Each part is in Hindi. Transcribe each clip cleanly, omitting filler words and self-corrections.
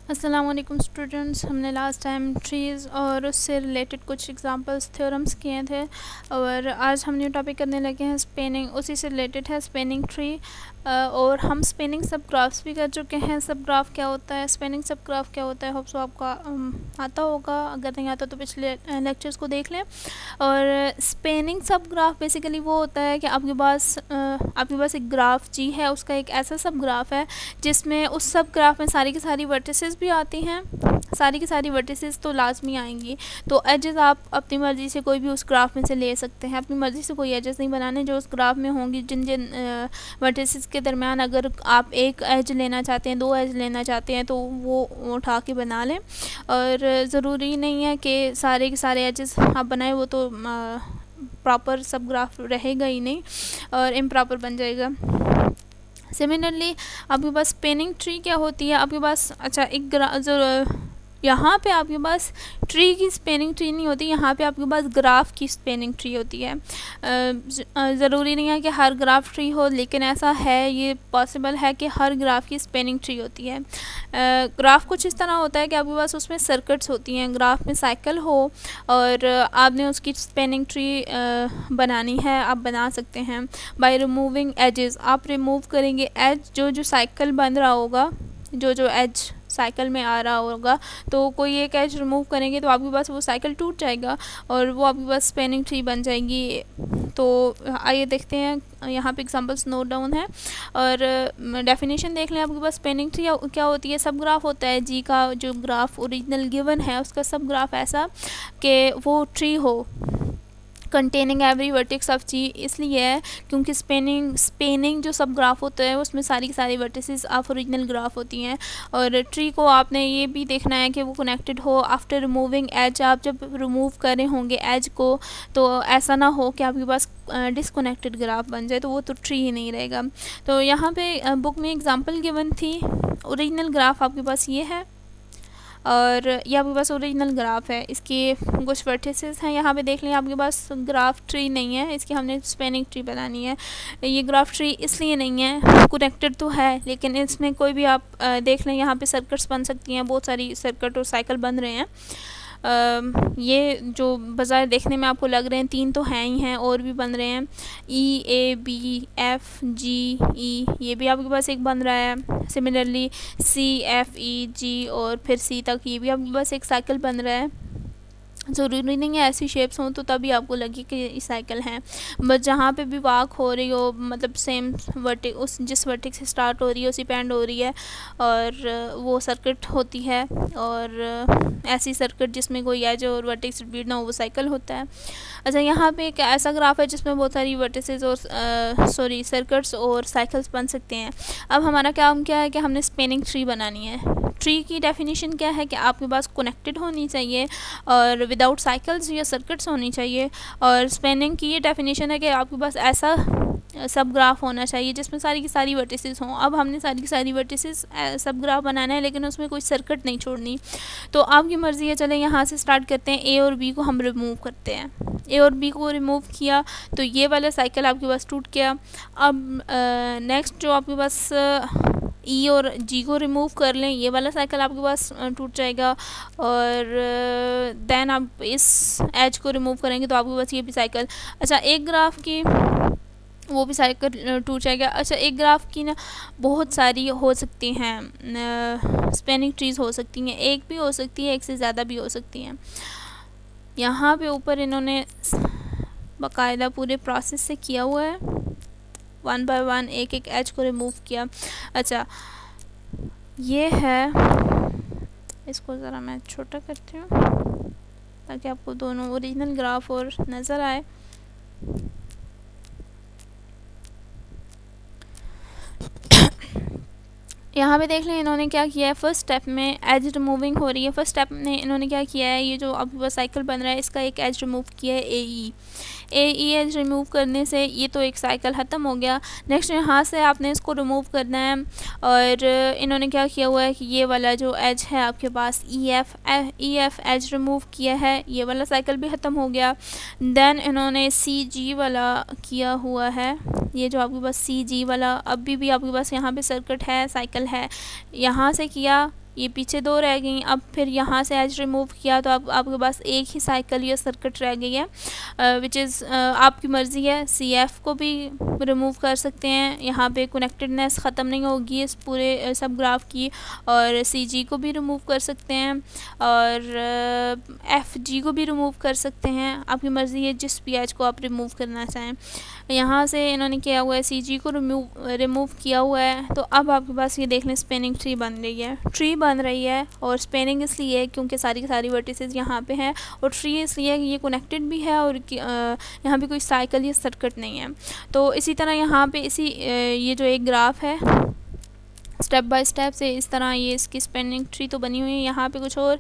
अस्सलाम वालेकुम स्टूडेंट्स। हमने लास्ट टाइम ट्रीज़ और उससे रिलेटेड कुछ एग्जांपल्स थ्योरम्स किए थे और आज हम न्यू टॉपिक करने लगे हैं स्पेनिंग। उसी से रिलेटेड है स्पेनिंग ट्री और हम स्पेनिंग सब ग्राफ्स भी कर चुके हैं। सब ग्राफ क्या होता है, स्पेनिंग सब ग्राफ क्या होता है, होप सो आपको आता होगा। अगर नहीं आता तो पिछले लेक्चर्स को देख लें। और स्पेनिंग सब ग्राफ बेसिकली वो होता है कि आपके पास एक ग्राफ जी है, उसका एक ऐसा सब ग्राफ है जिसमें उस सब ग्राफ में सारी की सारी वर्टिसेस भी आती हैं। सारी की सारी वर्टिसेस तो लाजमी आएंगी। तो एजेस आप अपनी मर्ज़ी से कोई भी उस ग्राफ में से ले सकते हैं। अपनी मर्ज़ी से कोई एजेस नहीं बनाने जो उस ग्राफ में होंगी। जिन जिन वर्टिसेस के दरमियान अगर आप एक एज लेना चाहते हैं, दो एज लेना चाहते हैं तो वो उठा के बना लें। और ज़रूरी नहीं है कि सारे के सारे एजेस आप बनाएं, वो तो प्रॉपर सब ग्राफ रहेगा ही नहीं और इम्प्रॉपर बन जाएगा। सिमिलरली आपके पास स्पेनिंग ट्री क्या होती है, आपके पास एक यहाँ पे आपके पास ट्री की स्पेनिंग ट्री नहीं होती, यहाँ पे आपके पास ग्राफ की स्पेनिंग ट्री होती है। ज़रूरी नहीं है कि हर ग्राफ ट्री हो, लेकिन ऐसा है, ये पॉसिबल है कि हर ग्राफ की स्पेनिंग ट्री होती है। ग्राफ कुछ इस तरह होता है कि आपके पास उसमें सर्किट्स होती हैं। ग्राफ में साइकिल हो और आपने उसकी स्पेनिंग ट्री बनानी है, आप बना सकते हैं बाय रिमूविंग एजेस। आप रिमूव करेंगे एज, जो साइकिल बन रहा होगा, जो एज साइकिल में आ रहा होगा, तो कोई एक एज रिमूव करेंगे तो आपके पास वो साइकिल टूट जाएगा और वो आपके पास स्पेनिंग ट्री बन जाएगी। तो आइए देखते हैं, यहाँ पे एग्जांपल्स नोट डाउन है और डेफिनेशन देख लें। आपके पास स्पेनिंग ट्री क्या होती है। सब ग्राफ होता है जी का, जो ग्राफ ओरिजिनल गिवन है उसका सब ग्राफ ऐसा कि वो ट्री हो कंटेनिंग एवरी वर्टेक्स ऑफ जी। इसलिए है क्योंकि स्पेनिंग जो सब ग्राफ होता है उसमें सारी की सारी वर्टिसेस ऑफ ओरिजिनल ग्राफ होती हैं। और ट्री को आपने ये भी देखना है कि वो कनेक्टेड हो आफ्टर रिमूविंग एज। आप जब रिमूव कर रहे होंगे एज को तो ऐसा ना हो कि आपके पास डिसकनेक्टेड ग्राफ बन जाए, तो वो तो ट्री ही नहीं रहेगा। तो यहाँ पे बुक में एग्जाम्पल गिवन थी। ओरिजिनल ग्राफ आपके पास ये है और ये आपके पास ओरिजिनल ग्राफ है। इसके कुछ वर्टिसेस हैं, यहाँ पे देख लें। आपके पास ग्राफ ट्री नहीं है, इसकी हमने स्पेनिंग ट्री बनानी है। ये ग्राफ ट्री इसलिए नहीं है, कनेक्टेड तो है लेकिन इसमें कोई भी आप देख लें, यहाँ पे सर्किट्स बन सकती हैं, बहुत सारी सर्किट और साइकिल बन रहे हैं। ये जो बाज़ार देखने में आपको लग रहे हैं, तीन तो हैं ही हैं, और भी बन रहे हैं। ई, ए, बी, एफ, जी, ई, ये भी आपके पास एक बन रहा है। सिमिलरली सी, एफ, ई, जी और फिर सी तक, ये भी आपके पास एक साइकिल बन रहा है। ज़रूरी नहीं है ऐसी शेप्स हों तो तभी आपको लगे कि ये साइकिल हैं, बस जहाँ पे भी वाक हो रही हो, मतलब सेम वर्टिक, उस जिस वर्टिक से स्टार्ट हो रही है उसी पे एंड हो रही है, और वो सर्किट होती है। और ऐसी सर्किट जिसमें कोई एज और वर्टिक से बीट ना हो, वो साइकिल होता है। अच्छा, यहाँ पे एक ऐसा ग्राफ है जिसमें बहुत सारी वर्टिसेस और सर्किट्स और साइकिल्स बन सकते हैं। अब हमारा काम क्या है कि हमने स्पेनिंग ट्री बनानी है। ट्री की डेफिनेशन क्या है कि आपके पास कनेक्टेड होनी चाहिए और विदाउट साइकिल्स या सर्किट्स होनी चाहिए। और स्पेनिंग की ये डेफिनेशन है कि आपके पास ऐसा सब ग्राफ होना चाहिए जिसमें सारी की सारी वर्टिसेस हों। अब हमने सारी की सारी वर्टिसेस सब ग्राफ बनाना है, लेकिन उसमें कोई सर्किट नहीं छोड़नी। तो आपकी मर्ज़ी है, चलें यहाँ से स्टार्ट करते हैं। ए और बी को हम रिमूव करते हैं। ए और बी को रिमूव किया तो ये वाला साइकिल आपके पास टूट गया। अब नेक्स्ट जो आपके पास ई और जी को रिमूव कर लें, ये वाला साइकिल आपके पास टूट जाएगा। और देन आप इस एज को रिमूव करेंगे तो आपके पास ये भी साइकिल। अच्छा, एक ग्राफ की वो भी साइकिल टूट जाएगा। अच्छा, एक ग्राफ की ना बहुत सारी हो सकती हैं, स्पेनिंग ट्रीज हो सकती हैं, एक भी हो सकती है, एक से ज़्यादा भी हो सकती हैं। यहाँ पे ऊपर इन्होंने बाकायदा पूरे प्रोसेस से किया हुआ है, वन बाय वन एक एक एज को रिमूव किया। अच्छा, ये है, इसको ज़रा मैं छोटा करती हूँ ताकि आपको दोनों ओरिजिनल ग्राफ और नज़र आए। यहाँ पे देख लें इन्होंने क्या किया है। फर्स्ट स्टेप में एज रिमूविंग हो रही है। फर्स्ट स्टेप में इन्होंने क्या किया है, ये जो अब साइकिल बन रहा है इसका एक एज रिमूव किया है, ए ई एज रिमूव करने से ये तो एक साइकिल ख़त्म हो गया। नेक्स्ट यहाँ से आपने इसको रिमूव करना है और इन्होंने क्या किया हुआ है कि ये वाला जो एज है आपके पास ई एफ एज रिमूव किया है, ये वाला साइकिल भी ख़त्म हो गया। देन इन्होंने सी जी वाला किया हुआ है, ये जो आपके पास सी जी वाला, अभी भी आपके पास यहाँ पे सर्किट है, साइकिल है, यहाँ से किया ये पीछे 2 रह गई। अब फिर यहाँ से एज रिमूव किया तो आपके पास एक ही साइकिल या सर्किट रह गई है, विच इज़ आपकी मर्ज़ी है। CF को भी रिमूव कर सकते हैं, यहाँ पे कनेक्टेडनेस ख़त्म नहीं होगी इस पूरे सब ग्राफ की। और CG को भी रिमूव कर सकते हैं और FG को भी रिमूव कर सकते हैं, आपकी मर्ज़ी है जिस भी एज को आप रिमूव करना चाहें। यहाँ से इन्होंने किया हुआ है, CG को रिमूव किया हुआ है। तो अब आपके पास ये देख लें स्पेनिंग ट्री बन रही है। ट्री बन रही है और स्पेनिंग इसलिए है क्योंकि सारी की सारी वर्टिसेस यहाँ पे हैं, और ट्री इसलिए कि ये कनेक्टेड भी है और यहाँ पे कोई साइकिल या सर्किट नहीं है। तो इसी तरह यहाँ पे ये जो एक ग्राफ है स्टेप बाय स्टेप से इस तरह ये इसकी स्पेनिंग ट्री तो बनी हुई है। यहाँ पे कुछ और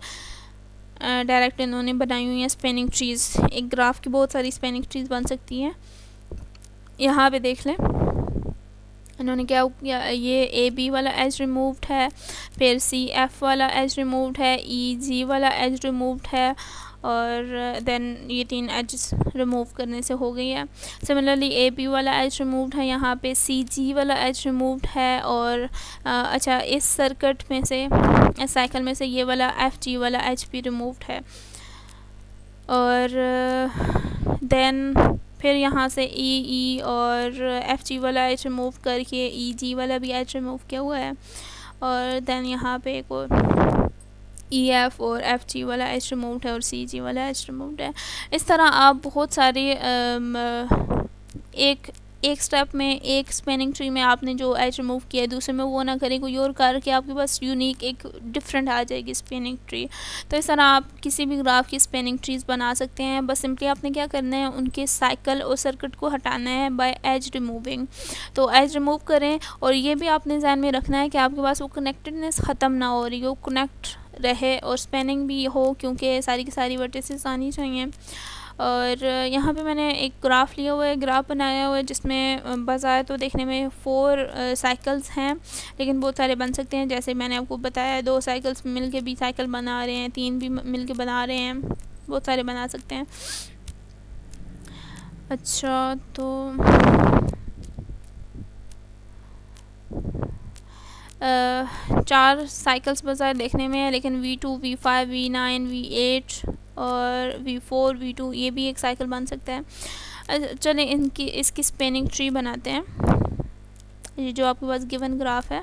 डायरेक्ट इन्होंने बनाई हुई है स्पेनिंग ट्रीज़। एक ग्राफ की बहुत सारी स्पेनिंग ट्रीज़ बन सकती हैं। यहाँ पे देख लें इन्होंने क्या किया, ये AB वाला एज रिमूव्ड है, फिर CF वाला एज रिमूव्ड है, EG वाला एज रिमूव्ड है, और देन ये 3 एज रिमूव करने से हो गई है। सिमिलरली AB वाला एज रिमूव्ड है, यहाँ पे CG वाला एज रिमूव्ड है, और अच्छा इस सर्किट में से, इस साइकिल में से ये वाला FG वाला एज भी रिमूव्ड है। और देन फिर यहाँ से EE और FG वाला एज रिमूव करके EG वाला भी एज रिमूव किया हुआ है, और देन यहाँ पे एक और EF और FG वाला एज रिमूव्ड है और CG वाला एज रिमूव्ड है। इस तरह आप बहुत सारे एक स्टेप में, एक स्पेनिंग ट्री में आपने जो एज रिमूव किया है दूसरे में वो ना करें, कोई और करके आपके पास यूनिक एक डिफरेंट आ जाएगी स्पेनिंग ट्री। तो इस तरह आप किसी भी ग्राफ की स्पेनिंग ट्रीज बना सकते हैं। बस सिंपली आपने क्या करना है, उनके साइकिल और सर्किट को हटाना है बाय एज रिमूविंग। तो एज रिमूव करें, और ये भी आपने ध्यान में रखना है कि आपके पास वो कनेक्टेडनेस ख़त्म ना हो रही हो, कनेक्ट रहे और स्पेनिंग भी हो, क्योंकि सारी की सारी वर्टिसेस आनी चाहिए। और यहाँ पे मैंने एक ग्राफ लिया हुआ है, ग्राफ बनाया हुआ है जिसमें बजाय तो देखने में 4 साइकिल्स हैं, लेकिन बहुत सारे बन सकते हैं। जैसे मैंने आपको बताया 2 साइकिल्स मिल के भी साइकिल बना रहे हैं, 3 भी मिल के बना रहे हैं, बहुत सारे बना सकते हैं। अच्छा तो 4 साइकिल्स बजाय देखने में है, लेकिन V2, V5, V9, V8 और V4, V2 ये भी एक साइकिल बन सकता है। चलें इसकी स्पेनिंग ट्री बनाते हैं। ये जो आपके पास गिवन ग्राफ है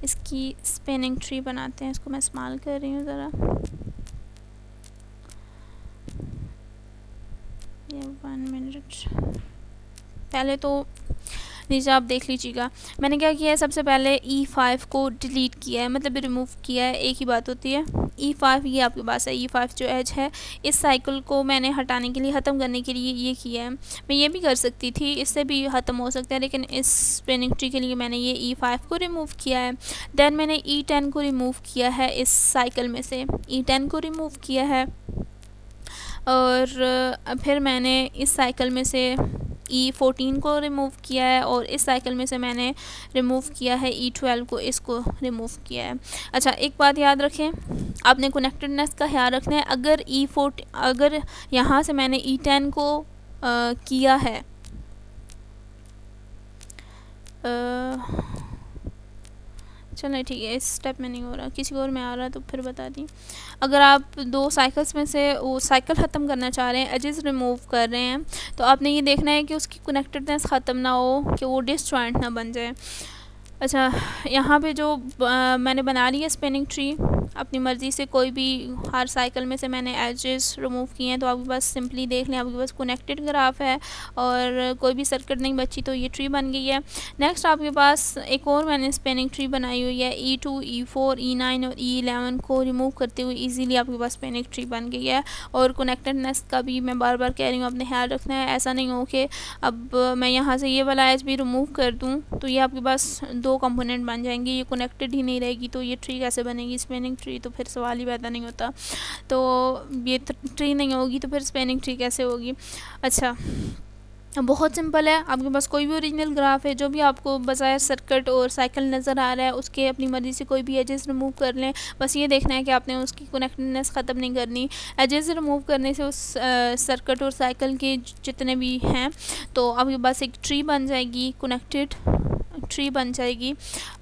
इसकी स्पेनिंग ट्री बनाते हैं। इसको मैं इस्तेमाल कर रही हूँ ज़रा, ये 1 मिनट। पहले तो नीचे आप देख लीजिएगा मैंने क्या किया है, सबसे पहले E5 को डिलीट किया है, मतलब रिमूव किया है, एक ही बात होती है। E5 ये आपके पास है, E5 जो एज है इस साइकिल को मैंने हटाने के लिए, ख़त्म करने के लिए ये किया है। मैं ये भी कर सकती थी, इससे भी ख़त्म हो सकता है, लेकिन इस स्पेनिंग ट्री के लिए मैंने ये E5 को रिमूव किया है। देन मैंने E10 को रिमूव किया है, इस साइकिल में से E10 को रिमूव किया है, और फिर मैंने इस साइकिल में से E14 को रिमूव किया है, और इस साइकिल में से मैंने रिमूव किया है E12 को, इसको रिमूव किया है। अच्छा एक बात याद रखें, आपने कनेक्टेडनेस का ख्याल रखना है। अगर यहाँ से मैंने E10 को किया है, चलें ठीक है, इस स्टेप में नहीं हो रहा, किसी और में आ रहा तो फिर बता दी। अगर आप 2 साइकिल्स में से वो साइकिल ख़त्म करना चाह रहे हैं, एजेस रिमूव कर रहे हैं, तो आपने ये देखना है कि उसकी कनेक्टेडनेस ख़त्म ना हो, कि वो डिसजॉइंट ना बन जाए। अच्छा यहाँ पे जो मैंने बना ली है स्पेनिंग ट्री, अपनी मर्ज़ी से कोई भी हर साइकिल में से मैंने एजेस रिमूव किए हैं। तो आपके पास सिंपली देख लें, आपके पास कनेक्टेड ग्राफ है और कोई भी सर्किट नहीं बची, तो ये ट्री बन गई है। नेक्स्ट आपके पास एक और मैंने स्पेनिंग ट्री बनाई हुई है, E2, E4, E9 और E11 को रिमूव करते हुए ईज़िली आपके पास स्पेनिंग ट्री बन गई है। और कनेक्टेडनेस का भी मैं बार बार कह रही हूँ, अपने ख्याल रखना है, ऐसा नहीं हो कि अब मैं यहाँ से ये वाला एज भी रिमूव कर दूँ तो ये आपके पास 2 कंपोनेंट बन जाएंगे, ये कनेक्टेड ही नहीं रहेगी, तो ये ट्री कैसे बनेगी स्पेनिंग ट्री, तो फिर सवाल ही पैदा नहीं होता। तो ये ट्री नहीं होगी तो फिर स्पेनिंग ट्री कैसे होगी। अच्छा बहुत सिंपल है, आपके पास कोई भी ओरिजिनल ग्राफ है, जो भी आपको बजाय सर्किट और साइकिल नज़र आ रहा है उसके अपनी मर्ज़ी से कोई भी एजेस रिमूव कर लें। बस ये देखना है कि आपने उसकी कनेक्टेडनेस ख़त्म नहीं करनी। एजेस रिमूव करने से उस सर्किट और साइकिल के जितने भी हैं तो आपके पास एक ट्री बन जाएगी कनेक्टेड, ट्री बन जाएगी,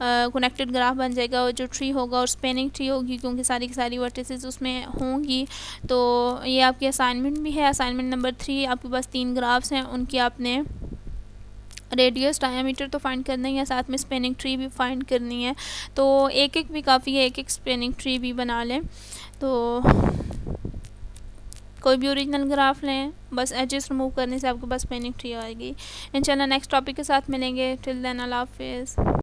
कनेक्टेड ग्राफ बन जाएगा। और जो ट्री होगा और स्पेनिंग ट्री होगी, क्योंकि सारी की सारी वर्टिसेस उसमें होंगी। तो ये आपकी असाइनमेंट भी है। असाइनमेंट नंबर 3, आपके पास 3 ग्राफ्स हैं, उनकी आपने रेडियस डायमीटर तो फाइंड करना ही है, साथ में स्पेनिंग ट्री भी फाइंड करनी है। तो एक एक भी काफ़ी है, एक एक स्पेनिंग ट्री भी बना लें। तो कोई भी ओरिजिनल ग्राफ लें, बस एजेस रिमूव करने से आपके पास स्पेनिंग ट्री आएगी। इंशाल्लाह नेक्स्ट टॉपिक के साथ मिलेंगे। टिल देन अल्लाह हाफिज़।